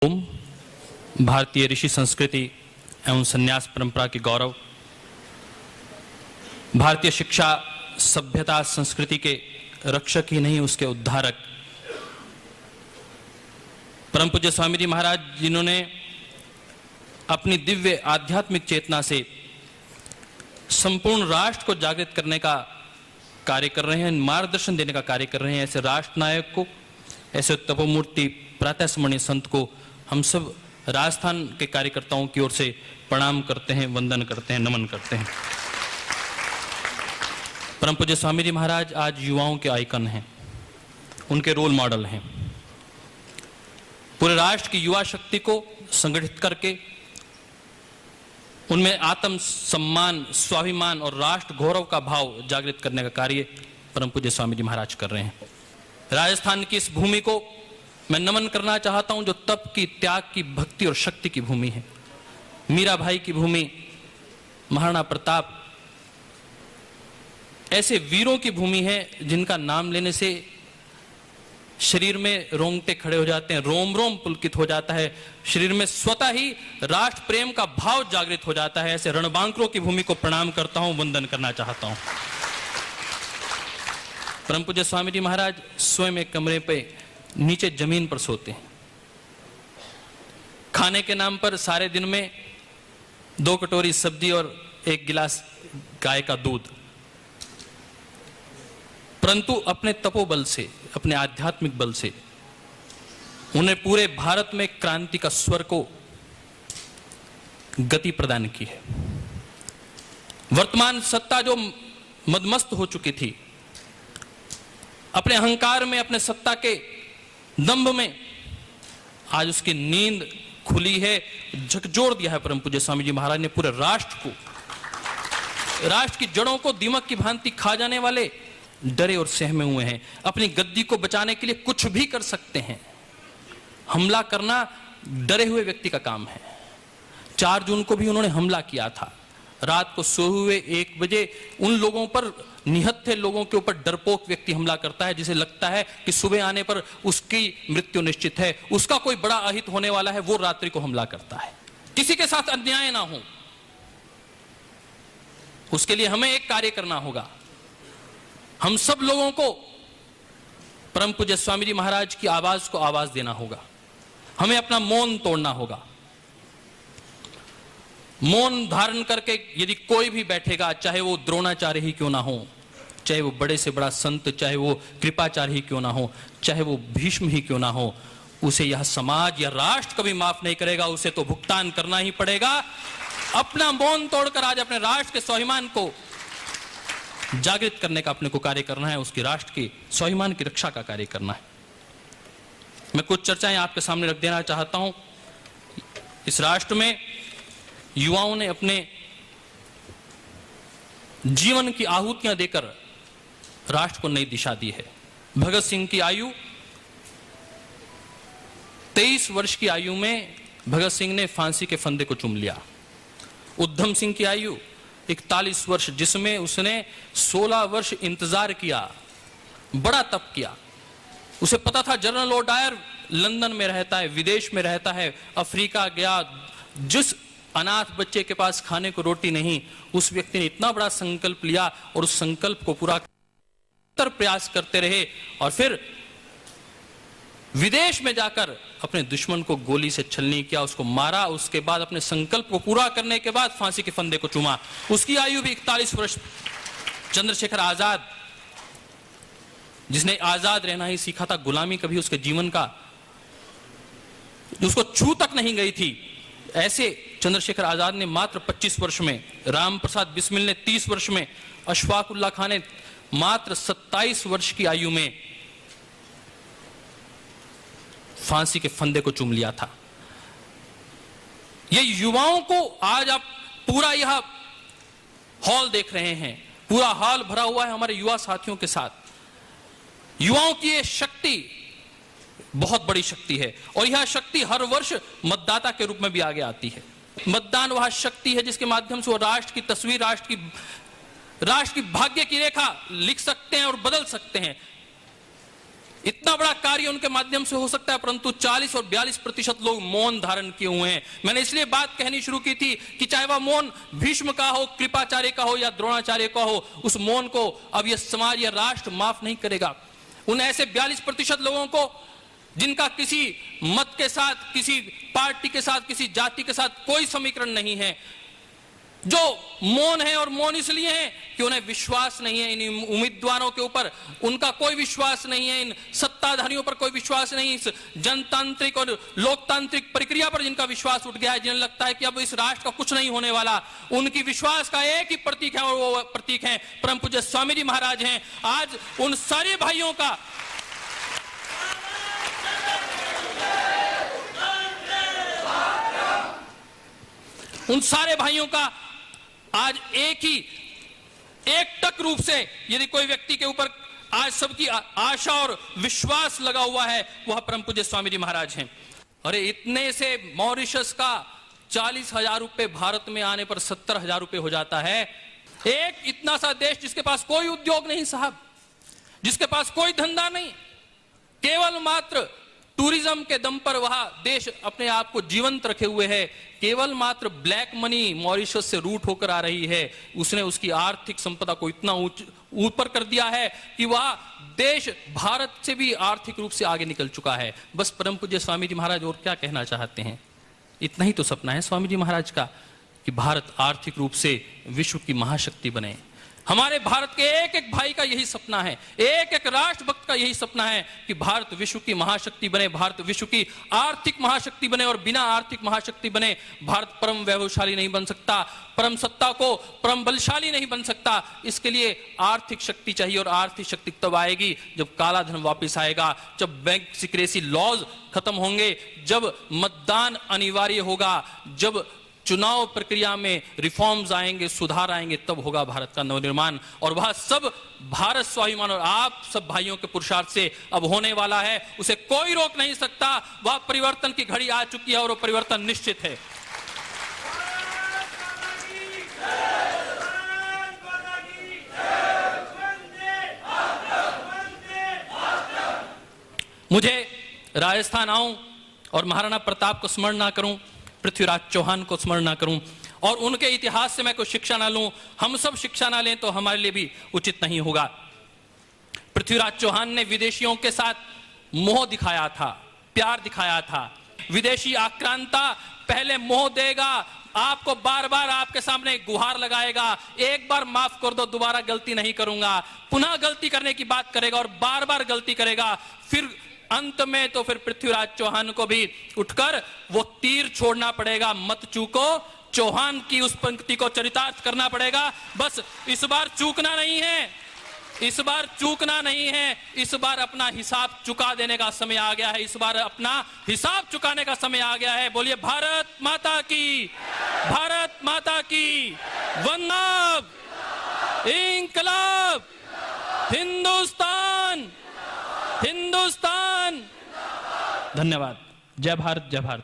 ओम भारतीय ऋषि संस्कृति एवं संन्यास परंपरा के गौरव, भारतीय शिक्षा सभ्यता संस्कृति के रक्षक ही नहीं उसके उद्धारक परम पूज्य स्वामी जी महाराज, जिन्होंने अपनी दिव्य आध्यात्मिक चेतना से संपूर्ण राष्ट्र को जागृत करने का कार्य कर रहे हैं, मार्गदर्शन देने का कार्य कर रहे हैं। ऐसे राष्ट्र नायक को, ऐसे तपोमूर्ति प्रातः स्मरणीय संत को हम सब राजस्थान के कार्यकर्ताओं की ओर से प्रणाम करते हैं, वंदन करते हैं, नमन करते हैं। परम पूज्य स्वामी जी महाराज आज युवाओं के आइकन हैं, उनके रोल मॉडल हैं। पूरे राष्ट्र की युवा शक्ति को संगठित करके उनमें आत्म सम्मान, स्वाभिमान और राष्ट्र गौरव का भाव जागृत करने का कार्य परम पूज्य स्वामी जी महाराज कर रहे हैं। राजस्थान की इस भूमि को मैं नमन करना चाहता हूं, जो तप की, त्याग की, भक्ति और शक्ति की भूमि है। मीरा भाई की भूमि, महाराणा प्रताप, ऐसे वीरों की भूमि है जिनका नाम लेने से शरीर में रोंगटे खड़े हो जाते हैं, रोम रोम पुलकित हो जाता है, शरीर में स्वतः ही राष्ट्र प्रेम का भाव जागृत हो जाता है। ऐसे रणबांकुरों की भूमि को प्रणाम करता हूं, वंदन करना चाहता हूं। परम पूज्य स्वामी जी महाराज स्वयं एक कमरे पे नीचे जमीन पर सोते हैं। खाने के नाम पर सारे दिन में 2 कटोरी सब्जी और 1 गिलास गाय का दूध, परंतु अपने तपोबल से, अपने आध्यात्मिक बल से उन्हें पूरे भारत में क्रांति का स्वर को गति प्रदान की है। वर्तमान सत्ता जो मदमस्त हो चुकी थी, अपने अहंकार में, अपने सत्ता के दंभ में, आज उसकी नींद खुली है, झकझोर दिया है। परम पूज्य स्वामी जी महाराज ने पूरे राष्ट्र को, राष्ट्र की जड़ों को दीमक की भांति खा जाने वाले डरे और सहमे हुए हैं। अपनी गद्दी को बचाने के लिए कुछ भी कर सकते हैं। हमला करना डरे हुए व्यक्ति का काम है। 4 जून को भी उन्होंने हमला किया था। रात को सोए हुए 1 बजे उन लोगों पर, निहत्थे लोगों के ऊपर डरपोक व्यक्ति हमला करता है, जिसे लगता है कि सुबह आने पर उसकी मृत्यु निश्चित है, उसका कोई बड़ा अहित होने वाला है, वो रात्रि को हमला करता है। किसी के साथ अन्याय ना हो, उसके लिए हमें एक कार्य करना होगा। हम सब लोगों को परम पूज्य स्वामी जी महाराज की आवाज को आवाज देना होगा। हमें अपना मौन तोड़ना होगा। मौन धारण करके यदि कोई भी बैठेगा, चाहे वो द्रोणाचार्य ही क्यों ना हो, चाहे वो बड़े से बड़ा संत, चाहे वो कृपाचार्य ही क्यों ना हो, चाहे वो भीष्म ही क्यों ना हो, उसे यह समाज या राष्ट्र कभी माफ नहीं करेगा। उसे तो भुगतान करना ही पड़ेगा। अपना मौन तोड़कर आज अपने राष्ट्र के स्वाभिमान को जागृत करने का अपने को कार्य करना है, उसकी राष्ट्र की स्वाभिमान की रक्षा का कार्य करना है। मैं कुछ चर्चाएं आपके सामने रख देना चाहता हूं। इस राष्ट्र में युवाओं ने अपने जीवन की आहुतियां देकर राष्ट्र को नई दिशा दी है। भगत सिंह की आयु 23 वर्ष की आयु में भगत सिंह ने फांसी के फंदे को चूम लिया। उधम सिंह की आयु 41 वर्ष, जिसमें उसने 16 वर्ष इंतजार किया, बड़ा तप किया। उसे पता था जनरल लॉ डायर लंदन में रहता है, विदेश में रहता है, अफ्रीका गया, जिस अनाथ बच्चे के पास खाने को रोटी नहीं, उस व्यक्ति ने इतना बड़ा संकल्प लिया और उस संकल्प को पूरा प्रयास करते रहे और फिर विदेश में जाकर अपने दुश्मन को गोली से छलनी किया, उसको मारा। उसके बाद अपने संकल्प को पूरा करने के बाद फांसी के फंदे को चूमा। उसकी आयु भी 41 वर्ष। चंद्रशेखर आजाद, जिसने आजाद रहना ही सीखा था, गुलामी कभी उसके जीवन का उसको छू तक नहीं गई थी, ऐसे चंद्रशेखर आजाद ने मात्र 25 वर्ष में, राम प्रसाद बिस्मिल ने 30 वर्ष में, अशफाक उल्लाह खान ने मात्र 27 वर्ष की आयु में फांसी के फंदे को चूम लिया था। ये युवाओं को आज आप पूरा यह हॉल देख रहे हैं, पूरा हॉल भरा हुआ है हमारे युवा साथियों के साथ। युवाओं की ये शक्ति बहुत बड़ी शक्ति है और यह शक्ति हर वर्ष मतदाता के रूप में भी आगे आती है। मतदान वह शक्ति है जिसके माध्यम से वो राष्ट्र की तस्वीर, राष्ट्र की भाग्य की रेखा लिख सकते हैं और बदल सकते हैं। इतना बड़ा कार्य उनके माध्यम से हो सकता है, परंतु 40 और 42% लोग मौन धारण किए हुए हैं। मैंने इसलिए बात कहनी शुरू की थी कि चाहे वह मौन भीष्म का हो, कृपाचार्य का हो या द्रोणाचार्य का हो, उस मौन को अब यह समाज या राष्ट्र माफ नहीं करेगा। उन ऐसे 42% लोगों को जिनका किसी मत के साथ, किसी पार्टी के साथ, किसी जाति के साथ कोई समीकरण नहीं है, जो मौन है, और मौन इसलिए है कि उन्हें विश्वास नहीं है इन उम्मीदवारों के ऊपर, उनका कोई विश्वास नहीं है, इन सत्ताधारियों पर कोई विश्वास नहीं, इस जनतांत्रिक और लोकतांत्रिक प्रक्रिया पर जिनका विश्वास उठ गया है, जिन्हें लगता है कि अब इस राष्ट्र का कुछ नहीं होने वाला। उनकी विश्वास का एक ही प्रतीक है और वो प्रतीक है परम पूज्य स्वामी जी महाराज हैं। आज उन सारे भाइयों का आज एकटक रूप से यदि कोई व्यक्ति के ऊपर आज सबकी आशा और विश्वास लगा हुआ है, वह परम पूज्य स्वामी जी महाराज हैं। अरे इतने से मॉरिशस का 40,000 रुपए भारत में आने पर 70,000 रुपए हो जाता है। एक इतना सा देश जिसके पास कोई उद्योग नहीं साहब, जिसके पास कोई धंधा नहीं, केवल मात्र टूरिज्म के दम पर वह देश अपने आप को जीवंत रखे हुए है, केवल मात्र ब्लैक मनी मॉरिशस से रूट होकर आ रही है। उसने उसकी आर्थिक संपदा को इतना ऊपर कर दिया है कि वह देश भारत से भी आर्थिक रूप से आगे निकल चुका है। बस परम पूज्य स्वामी जी महाराज और क्या कहना चाहते हैं? इतना ही तो सपना है स्वामी जी महाराज का कि भारत आर्थिक रूप से विश्व की महाशक्ति बने। हमारे भारत के एक एक भाई का यही सपना है, एक एक राष्ट्रभक्त का यही सपना है कि भारत विश्व की महाशक्ति बने, भारत विश्व की आर्थिक महाशक्ति बने, और बिना आर्थिक महाशक्ति बने भारत परम वैभवशाली नहीं बन सकता, परम सत्ता को परम बलशाली नहीं बन सकता। इसके लिए आर्थिक शक्ति चाहिए, और आर्थिक शक्ति तब आएगी जब काला धन वापस आएगा, जब बैंक सिक्रेसी लॉज खत्म होंगे, जब मतदान अनिवार्य होगा, जब चुनाव प्रक्रिया में रिफॉर्म्स आएंगे, सुधार आएंगे, तब होगा भारत का नवनिर्माण। और वह सब भारत स्वाभिमान और आप सब भाइयों के पुरुषार्थ से अब होने वाला है। उसे कोई रोक नहीं सकता। वह परिवर्तन की घड़ी आ चुकी है और वो परिवर्तन निश्चित है। मुझे राजस्थान आऊं और महाराणा प्रताप को स्मरण ना करूं, पृथ्वीराज चौहान को स्मरण ना करूं, और उनके इतिहास से मैं कोई शिक्षा ना लूं, हम सब शिक्षा ना लें, तो हमारे लिए भी उचित नहीं होगा। पृथ्वीराज चौहान ने विदेशियों के साथ मोह दिखाया था, प्यार दिखाया था। विदेशी आक्रांता पहले मोह देगा, आपको बार बार आपके सामने गुहार लगाएगा, एक बार माफ कर दो, दोबारा गलती नहीं करूंगा, पुनः गलती करने की बात करेगा और बार बार गलती करेगा। फिर अंत में तो फिर पृथ्वीराज चौहान को भी उठकर वो तीर छोड़ना पड़ेगा, मत चूको, चौहान की उस पंक्ति को चरितार्थ करना पड़ेगा। बस इस बार चूकना नहीं है, इस बार चूकना नहीं है, इस बार अपना हिसाब चुका देने का समय आ गया है, इस बार अपना हिसाब चुकाने का समय आ गया है। बोलिए भारत माता की, भारत माता की, वंदे इंकलाब, हिंदुस्तान, हिंदुस्तान। धन्यवाद। जय भारत, जय भारत।